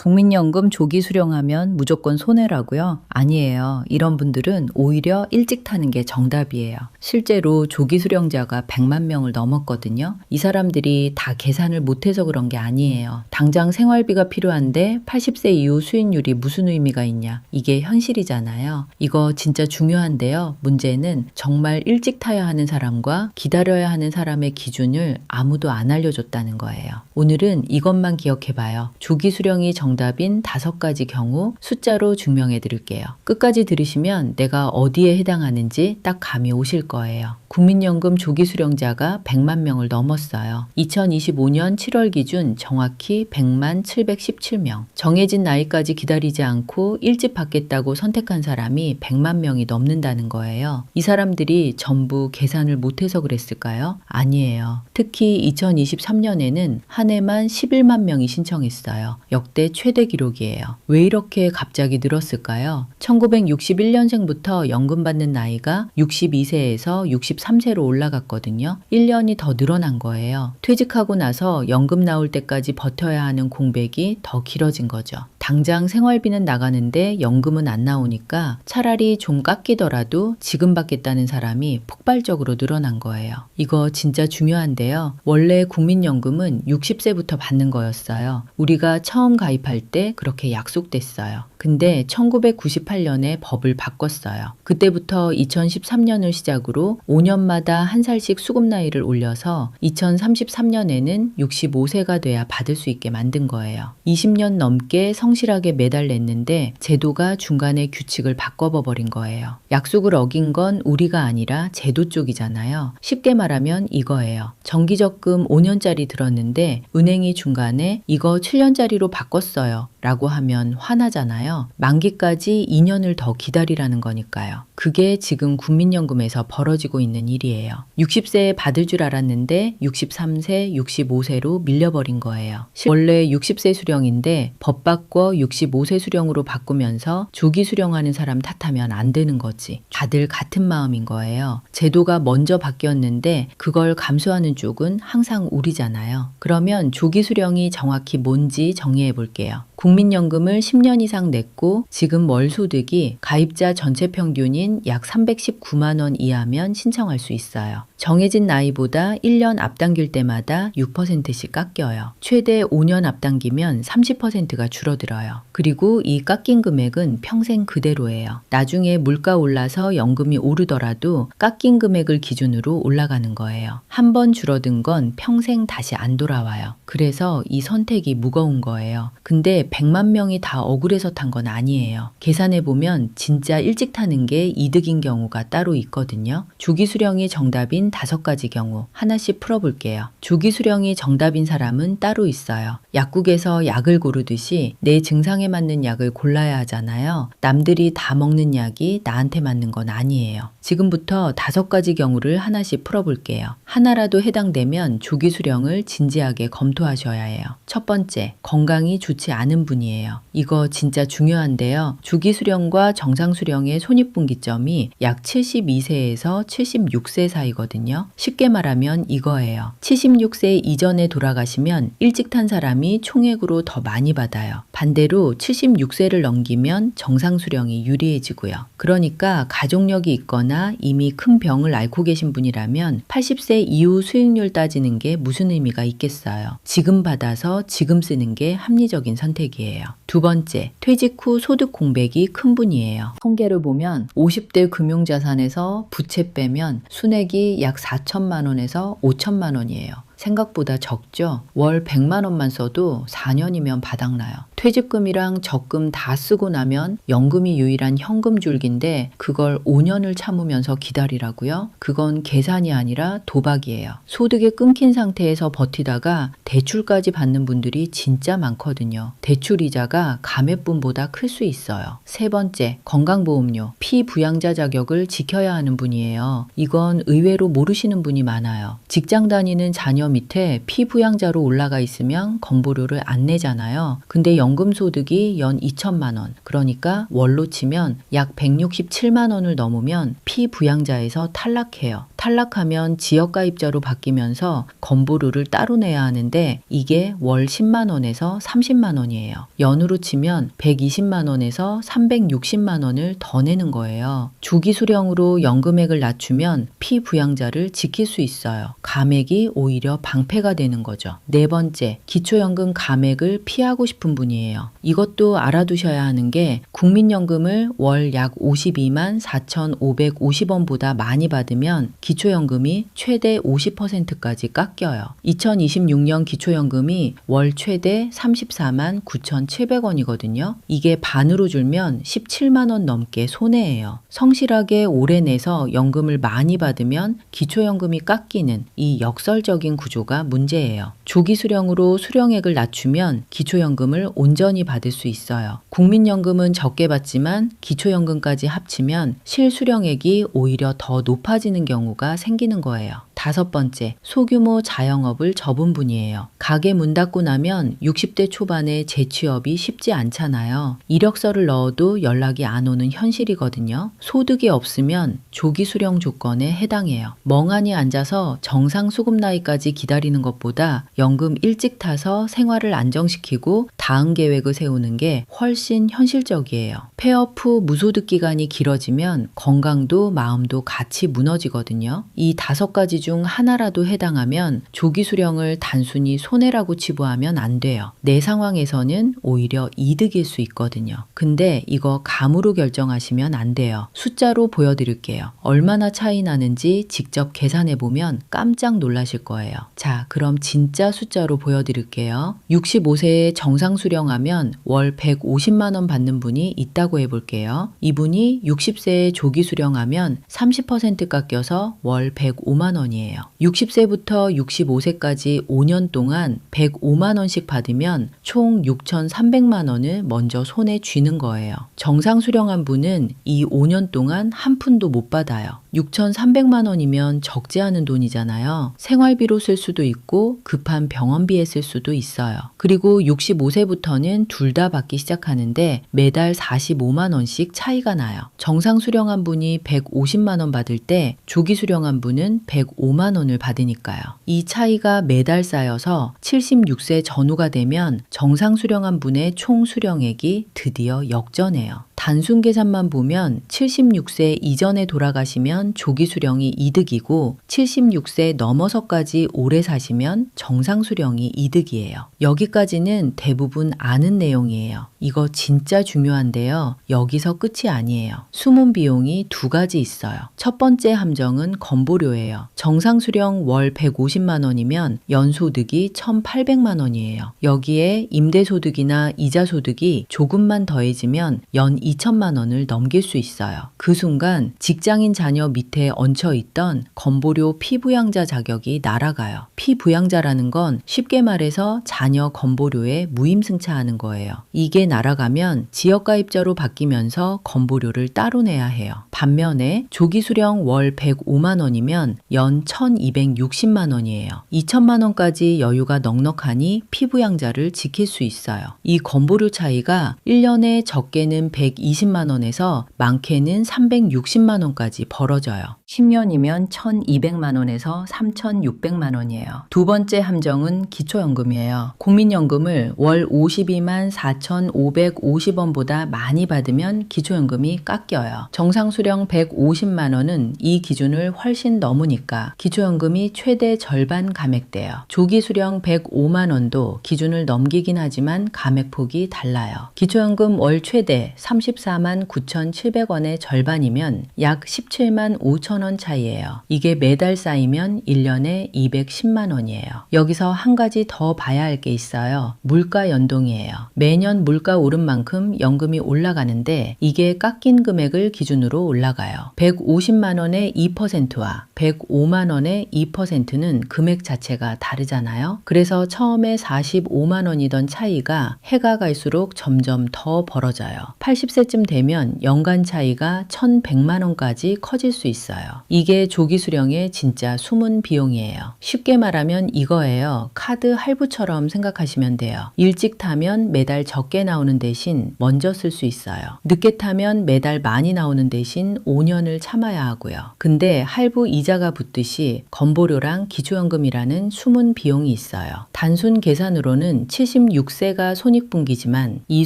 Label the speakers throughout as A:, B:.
A: 국민연금 조기 수령하면 무조건 손해라고요? 아니에요. 이런 분들은 오히려 일찍 타는 게 정답이에요. 실제로 조기 수령자가 100만 명을 넘었거든요. 이 사람들이 다 계산을 못해서 그런 게 아니에요. 당장 생활비가 필요한데 80세 이후 수익률이 무슨 의미가 있냐? 이게 현실이잖아요. 이거 진짜 중요한데요. 문제는 정말 일찍 타야 하는 사람과 기다려야 하는 사람의 기준을 아무도 안 알려줬다는 거예요. 오늘은 이것만 기억해봐요. 조기 수령이 정답인 5가지 경우 숫자로 증명해 드릴게요. 끝까지 들으시면 내가 어디에 해당하는지 딱 감이 오실 거예요. 국민연금 조기 수령자가 100만 명을 넘었어요. 2025년 7월 기준 정확히 100만 717명. 정해진 나이까지 기다리지 않고 일찍 받겠다고 선택한 사람이 100만 명이 넘는다는 거예요. 이 사람들이 전부 계산을 못해서 그랬을까요? 아니에요. 특히 2023년에는 한 해만 11만 명이 신청했어요. 역대 최대 기록이에요. 왜 이렇게 갑자기 늘었을까요? 1961년생부터 연금 받는 나이가 62세에서 63세로 올라갔거든요. 1년이 더 늘어난 거예요. 퇴직하고 나서 연금 나올 때까지 버텨야 하는 공백이 더 길어진 거죠. 당장 생활비는 나가는데 연금은 안 나오니까 차라리 좀 깎이더라도 지금 받겠다는 사람이 폭발적으로 늘어난 거예요. 이거 진짜 중요한데요. 원래 국민연금은 60세부터 받는 거였어요. 우리가 처음 가입할 때 그렇게 약속됐어요. 근데 1998년에 법을 바꿨어요. 그때부터 2013년을 시작으로 5년마다 한 살씩 수급 나이를 올려서 2033년에는 65세가 돼야 받을 수 있게 만든 거예요. 20년 넘게 성실하게 매달 냈는데 제도가 중간에 규칙을 바꿔버린 거예요. 약속을 어긴 건 우리가 아니라 제도 쪽이잖아요. 쉽게 말하면 이거예요. 정기적금 5년짜리 들었는데 은행이 중간에 이거 7년짜리로 바꿨어요 라고 하면 화나잖아요. 만기까지 2년을 더 기다리라는 거니까요. 그게 지금 국민연금에서 벌어지고 있는 일이에요. 60세에 받을 줄 알았는데 63세, 65세로 밀려버린 거예요. 원래 60세 수령인데 법 바꿔 65세 수령으로 바꾸면서 조기 수령하는 사람 탓하면 안 되는 거지. 다들 같은 마음인 거예요. 제도가 먼저 바뀌었는데 그걸 감수하는 쪽은 항상 우리잖아요. 그러면 조기 수령이 정확히 뭔지 정리해 볼게요. 국민연금을 10년 이상 냈고 지금 월 소득이 가입자 전체 평균인 약 319만 원 이하면 신청할 수 있어요. 정해진 나이보다 1년 앞당길 때마다 6%씩 깎여요. 최대 5년 앞당기면 30%가 줄어들어요. 그리고 이 깎인 금액은 평생 그대로예요. 나중에 물가 올라서 연금이 오르더라도 깎인 금액을 기준으로 올라가는 거예요. 한 번 줄어든 건 평생 다시 안 돌아와요. 그래서 이 선택이 무거운 거예요. 근데 100만 명이 다 억울해서 탄 건 아니에요. 계산해보면 진짜 일찍 타는 게 이득인 경우가 따로 있거든요. 조기 수령이 정답인 5가지 경우 하나씩 풀어볼게요. 조기 수령이 정답인 사람은 따로 있어요. 약국에서 약을 고르듯이 내 증상에 맞는 약을 골라야 하잖아요. 남들이 다 먹는 약이 나한테 맞는 건 아니에요. 지금부터 5가지 경우를 하나씩 풀어볼게요. 하나라도 해당되면 조기 수령을 진지하게 검토하셔야 해요. 첫 번째, 건강이 좋지 않은 분이에요. 이거 진짜 중요한데요. 조기 수령과 정상 수령의 손익분기점이 약 72세에서 76세 사이거든요. 쉽게 말하면 이거예요. 76세 이전에 돌아가시면 일찍 탄 사람이 총액으로 더 많이 받아요. 반대로 76세를 넘기면 정상 수령이 유리해지고요. 그러니까 가족력이 있거나 이미 큰 병을 앓고 계신 분이라면 80세 이후 수익률 따지는 게 무슨 의미가 있겠어요. 지금 받아서 지금 쓰는 게 합리적인 선택이에요. 두 번째, 퇴직 후 소득 공백이 큰 분이에요. 통계를 보면 50대 금융자산에서 부채 빼면 순액이 약 4천만 원에서 5천만 원이에요. 생각보다 적죠? 월 100만 원만 써도 4년이면 바닥나요. 퇴직금이랑 적금 다 쓰고 나면 연금이 유일한 현금 줄기인데 그걸 5년을 참으면서 기다리라고요? 그건 계산이 아니라 도박이에요. 소득이 끊긴 상태에서 버티다가 대출까지 받는 분들이 진짜 많거든요. 대출 이자가 감액분보다 클 수 있어요. 세 번째, 건강보험료. 피부양자 자격을 지켜야 하는 분이에요. 이건 의외로 모르시는 분이 많아요. 직장 다니는 자녀 밑에 피부양자로 올라가 있으면 건보료를 안 내잖아요. 근데 연금 소득이 연 2천만 원, 그러니까 월로 치면 약 167만 원을 넘으면 피부양자에서 탈락해요. 탈락하면 지역가입자로 바뀌면서 건보료를 따로 내야 하는데 이게 월 10만 원에서 30만 원이에요. 연으로 치면 120만 원에서 360만 원을 더 내는 거예요. 조기 수령으로 연금액을 낮추면 피부양자를 지킬 수 있어요. 감액이 오히려 방패가 되는 거죠. 네 번째, 기초연금 감액을 피하고 싶은 분이에요. 이것도 알아두셔야 하는 게 국민연금을 월 약 52만 4,550원보다 많이 받으면 기초연금이 최대 50%까지 깎여요. 2026년 기초연금이 월 최대 34만 9,700원이거든요. 이게 반으로 줄면 17만 원 넘게 손해예요. 성실하게 오래 내서 연금을 많이 받으면 기초연금이 깎이는 이 역설적인 구조가 문제예요. 조기 수령으로 수령액을 낮추면 기초연금을 온전히 받을 수 있어요. 국민연금은 적게 받지만 기초연금까지 합치면 실수령액이 오히려 더 높아지는 경우가 생기는 거예요. 다섯 번째, 소규모 자영업을 접은 분이에요. 가게 문 닫고 나면 60대 초반에 재취업이 쉽지 않잖아요. 이력서를 넣어도 연락이 안 오는 현실이거든요. 소득이 없으면 조기 수령 조건에 해당해요. 멍하니 앉아서 정상 수급 나이까지 기다리는 것보다 연금 일찍 타서 생활을 안정시키고 다음 계획을 세우는 게 훨씬 현실적이에요. 폐업 후 무소득 기간이 길어지면 건강도 마음도 같이 무너지거든요. 이 5가지 중 하나라도 해당하면 조기 수령을 단순히 손해라고 치부하면 안 돼요. 내 상황에서는 오히려 이득일 수 있거든요. 근데 이거 감으로 결정하시면 안 돼요. 숫자로 보여드릴게요. 얼마나 차이 나는지 직접 계산해보면 깜짝 놀라실 거예요. 자, 그럼 진짜 숫자로 보여드릴게요. 65세에 정상 수령하면 월 150만 원 받는 분이 있다고 해볼게요. 이분이 60세에 조기 수령하면 30% 깎여서 월 105만 원이에요. 60세부터 65세까지 5년 동안 105만 원씩 받으면 총 6,300만 원을 먼저 손에 쥐는 거예요. 정상 수령한 분은 이 5년 동안 한 푼도 못 받아요. 6,300만 원이면 적지 않은 돈이잖아요. 생활비로 쓸 수도 있고 급한 병원비에 쓸 수도 있어요. 그리고 65세부터는 둘 다 받기 시작하는데 매달 45만 원씩 차이가 나요. 정상 수령한 분이 150만 원 받을 때 조기 수령한 분은 105만 원을 받으니까요. 이 차이가 매달 쌓여서 76세 전후가 되면 정상 수령한 분의 총 수령액이 드디어 역전해요. 단순 계산만 보면 76세 이전에 돌아가시면 조기 수령이 이득이고 76세 넘어서까지 오래 사시면 정상 수령이 이득이에요. 여기까지는 대부분 아는 내용이에요. 이거 진짜 중요한데요. 여기서 끝이 아니에요. 숨은 비용이 2가지 있어요. 첫 번째 함정은 건보료예요. 정상 수령 월 150만 원이면 연소득이 1,800만 원이에요. 여기에 임대소득이나 이자소득이 조금만 더해지면 연 2천만 원을 넘길 수 있어요. 그 순간 직장인 자녀 밑에 얹혀있던 건보료 피부양자 자격이 날아가요. 피부양자라는 건 쉽게 말해서 자녀 건보료에 무임승차하는 거예요. 이게 날아가면 지역가입자로 바뀌면서 건보료를 따로 내야 해요. 반면에 조기 수령 월 105만 원이면 연 1,260만 원이에요. 2천만 원까지 여유가 넉넉하니 피부양자를 지킬 수 있어요. 이 건보료 차이가 1년에 적게는 120만 원에서 많게는 360만 원까지 벌어져요. 10년이면 1,200만 원에서 3,600만 원이에요. 두 번째 함정은 기초연금이에요. 국민연금을 월 52만 4,550원보다 많이 받으면 기초연금이 깎여요. 정상 수령 150만 원은 이 기준을 훨씬 넘으니까 기초연금이 최대 절반 감액돼요. 조기 수령 105만 원도 기준을 넘기긴 하지만 감액폭이 달라요. 기초연금 월 최대 34만 9,700원의 절반이면 약 17만 5천 원 차이예요. 이게 매달 쌓이면 1년에 210만 원이에요. 여기서 한 가지 더 봐야 할 게 있어요. 물가 연동이에요. 매년 물가 오른 만큼 연금이 올라가는데 이게 깎인 금액을 기준으로 올라가요. 150만 원의 2%와 105만 원의 2%는 금액 자체가 다르잖아요. 그래서 처음에 45만 원이던 차이가 해가 갈수록 점점 더 벌어져요. 80세쯤 되면 연간 차이가 1,100만 원까지 커질 수 있어요. 이게 조기 수령의 진짜 숨은 비용이에요. 쉽게 말하면 이거예요. 카드 할부처럼 생각하시면 돼요. 일찍 타면 매달 적게 나오는 대신 먼저 쓸 수 있어요. 늦게 타면 매달 많이 나오는 대신 5년을 참아야 하고요. 근데 할부 이자가 붙듯이 건보료랑 기초연금이라는 숨은 비용이 있어요. 단순 계산으로는 76세가 손익분기지만 이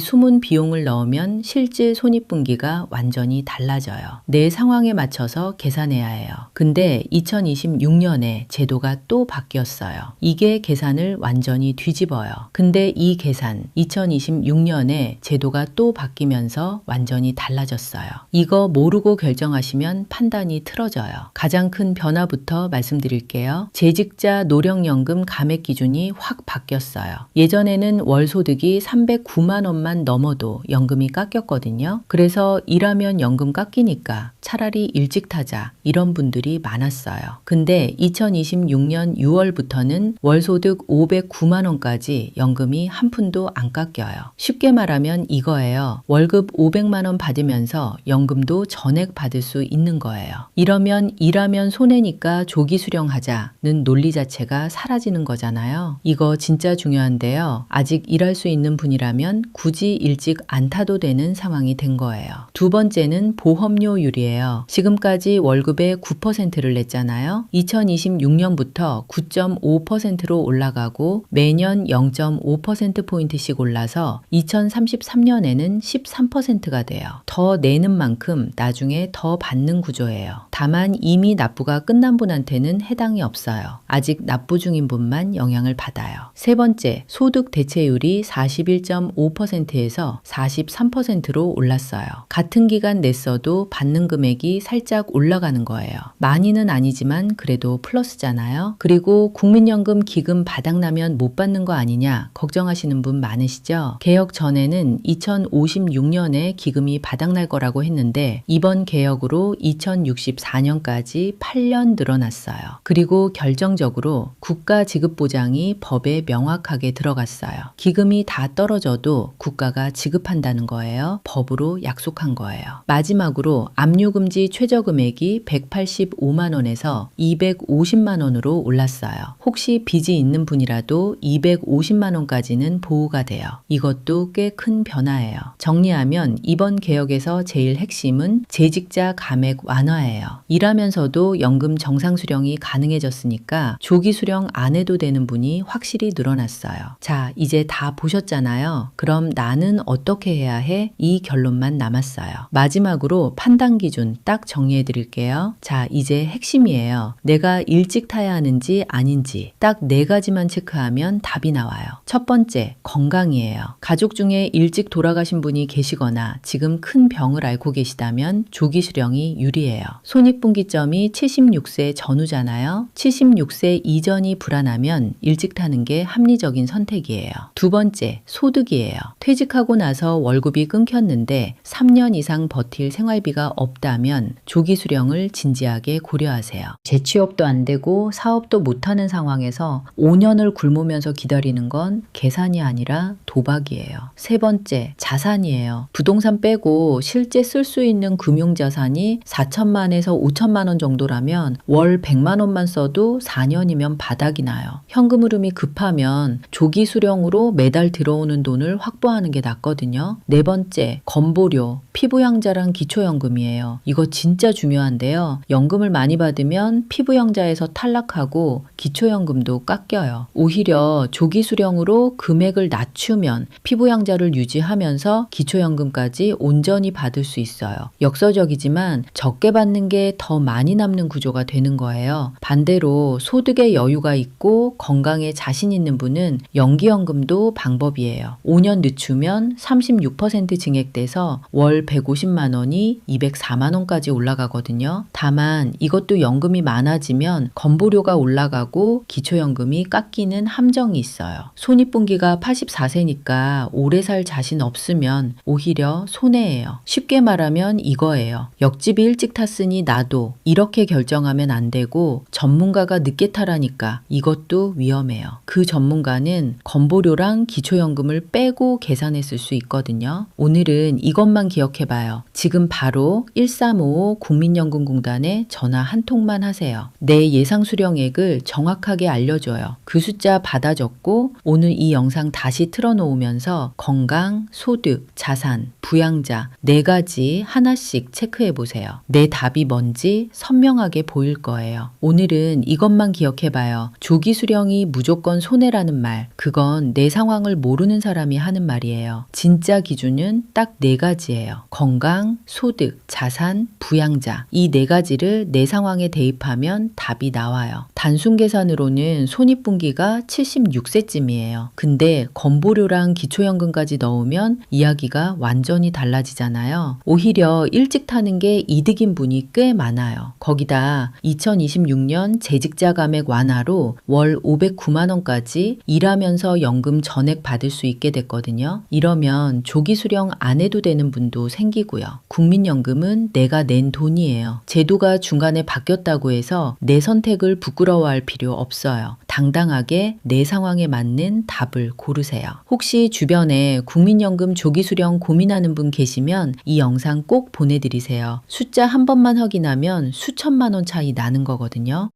A: 숨은 비용을 넣으면 실제 손익분기가 완전히 달라져요. 내 상황에 맞춰서 계산해야 해요. 근데 2026년에 제도가 또 바뀌었어요. 이게 계산을 완전히 뒤집어요. 근데 이 계산 2026년에 제도가 또 바뀌면서 완전히 달라졌어요. 이거 모르고 결정하시면 판단이 틀어져요. 가장 큰 변화부터 말씀드릴게요. 재직자 노령연금 감액 기준이 확 바뀌었어요. 예전에는 월 소득이 309만 원만 넘어도 연금이 깎였거든요. 그래서 일하면 연금 깎이니까 차라리 일찍 타자 이런 분들이 많았어요. 근데 2026년 6월부터는 월 소득 509만 원까지 연금이 한 푼도 안 깎여요. 쉽게 말하면 이거예요. 월급 500만 원 받으면서 연금도 전액 받을 수 있는 거예요. 이러면 일하면 손해니까 조기 수령하자는 논리 자체가 사라지는 거잖아요. 이거 진짜 중요한데요. 아직 일할 수 있는 분이라면 굳이 일찍 안 타도 되는 상황이 된 거예요. 두 번째는 보험료율이에요. 지금까지 월급의 9%를 냈잖아요. 2026년부터 9.5%로 올라가고 매년 0.5%포인트씩 올라서 2033년에는 13%가 돼요. 더 내는 만큼 나중에 더 받는 구조예요. 다만 이미 납부가 끝난 분한테는 해당이 없어요. 아직 납부 중인 분만 영향을 받아요. 세 번째, 소득 대체율이 41.5%에서 43%로 올랐어요. 같은 기간 냈어도 받는 금액이 살짝 올라가는 거예요. 많이는 아니지만 그래도 플러스잖아요. 그리고 국민연금 기금 바닥나면 못 받는 거 아니냐 걱정하시는 분 많으시죠? 개혁 전에는 2056년에 기금이 바닥날 거라고 했는데 이번 개혁으로 2064년까지 8년 늘어났어요. 그리고 결정적으로 국가 지급 보장이 법에 명확하게 들어갔어요. 기금이 다 떨어져도 국가가 지급한다는 거예요. 법으로 약속한 거예요. 마지막으로 압류금지 최저금액이 185만 원에서 250만 원으로 올랐어요. 혹시 빚이 있는 분이라도 250만 원까지는 보호가 돼요. 이것도 꽤 큰 변화예요. 정리하면 이번 개혁에서 제일 핵심은 재직자 감액 완화예요. 일하면서도 연금 정상 수령이 가능해졌으니까 조기 수령 안 해도 되는 분이 확실히 늘어났어요. 자, 이제 다 보셨잖아요. 그럼 나는 어떻게 해야 해? 이 결론만 남았어요. 마지막으로 판단 기준 딱 정리해 드릴게요. 자, 이제 핵심이에요. 내가 일찍 타야 하는지 아닌지 딱 4가지만 체크하면 답이 나와요. 첫 번째, 건강이에요. 가족 중에 일찍 돌아가신 분이 계시거나 지금 큰 병을 앓고 계시다면 조기 수령이 유리해요. 손익분기점이 76세 전후잖아요. 76세 이전이 불안하면 일찍 타는 게 합리적인 선택이에요. 두 번째, 소득이에요. 퇴직하고 나서 월급이 끊겼는데 3년 이상 버틸 생활비가 없다면 조기 수령을 진지하게 고려하세요. 재취업도 안 되고 사업도 못하는 상황에서 5년을 굶으면서 기다리는 건 계산이 아니라 도박이에요. 세 번째, 자산이에요. 부동산 빼고 실제 쓸 수 있는 금융자산이 4천만에서 5천만 원 정도라면 월 100만 원만 써도 4년이면 바닥이 나요. 현금 흐름이 급하면 조기 수령으로 매달 들어오는 돈을 확보하는 게 낫거든요. 네 번째, 건보료, 피부양자랑 기초연금이에요. 이거 진짜 중요한데요. 연금을 많이 받으면 피부양자에서 탈락하고 기초연금도 깎여요. 오히려 조기 수령으로 금액을 낮추면 피부양자를 유지하면서 기초연금까지 온전히 받을 수 있어요. 역설적이지만 적게 받는 게 더 많이 남는 구조가 되는 거예요. 반대로 소득에 여유가 있고 건강에 자신 있는 분은 연기연금도 방법이에요. 5년 늦추면 36% 증액돼서 월 150만 원이 204만 원까지 올라가거든요. 다만 이것도 연금이 많아지면 건보료가 올라가고 기초연금이 깎이는 함정이 있어요. 손익분기가 84세니까 오래 살 자신 없으면 오히려 손해예요. 위험해요. 쉽게 말하면 이거예요. 옆집이 일찍 탔으니 나도 이렇게 결정하면 안 되고 전문가가 늦게 타라니까 이것도 위험해요. 그 전문가는 건보료랑 기초연금을 빼고 계산했을 수 있거든요. 오늘은 이것만 기억해봐요. 지금 바로 1355 국민연금공단에 전화 한 통만 하세요. 내 예상 수령액을 정확하게 알려줘요. 그 숫자 받아 적고 오늘 이 영상 다시 틀어놓으면서 건강, 소득, 자산, 부양자 4가지 하나씩 체크해 보세요. 내 답이 뭔지 선명하게 보일 거예요. 오늘은 이것만 기억해봐요. 조기 수령이 무조건 손해라는 말, 그건 내 상황을 모르는 사람이 하는 말이에요. 진짜 기준은 딱 4가지예요. 건강, 소득, 자산, 부양자. 이 4가지를 내 상황에 대입하면 답이 나와요. 단순 계산으로는 손익분기가 76세쯤이에요. 근데 건보료랑 기초연금까지 넣으면 이야기가 완전히 달라지잖아요. 오히려 일찍 타는 게 이득인 분이 꽤 많아요. 거기다 2026년 재직자 감액 완화로 월 509만 원까지 일하면서 연금 전액 받을 수 있게 됐거든요. 이러면 조기 수령 안 해도 되는 분도 생기고요. 국민연금은 내가 낸 돈이에요. 제도가 중간에 바뀌었다고 해서 내 선택을 부끄러워할 필요 없어요. 당당하게 내 상황에 맞는 답을 고르세요. 혹시 주변에 국민연금 조기 수령 고민하는 분 계시면 이 영상 꼭 보내드리세요. 숫자 한 번만 확인하면 수천만 원 차이 나는 거거든요.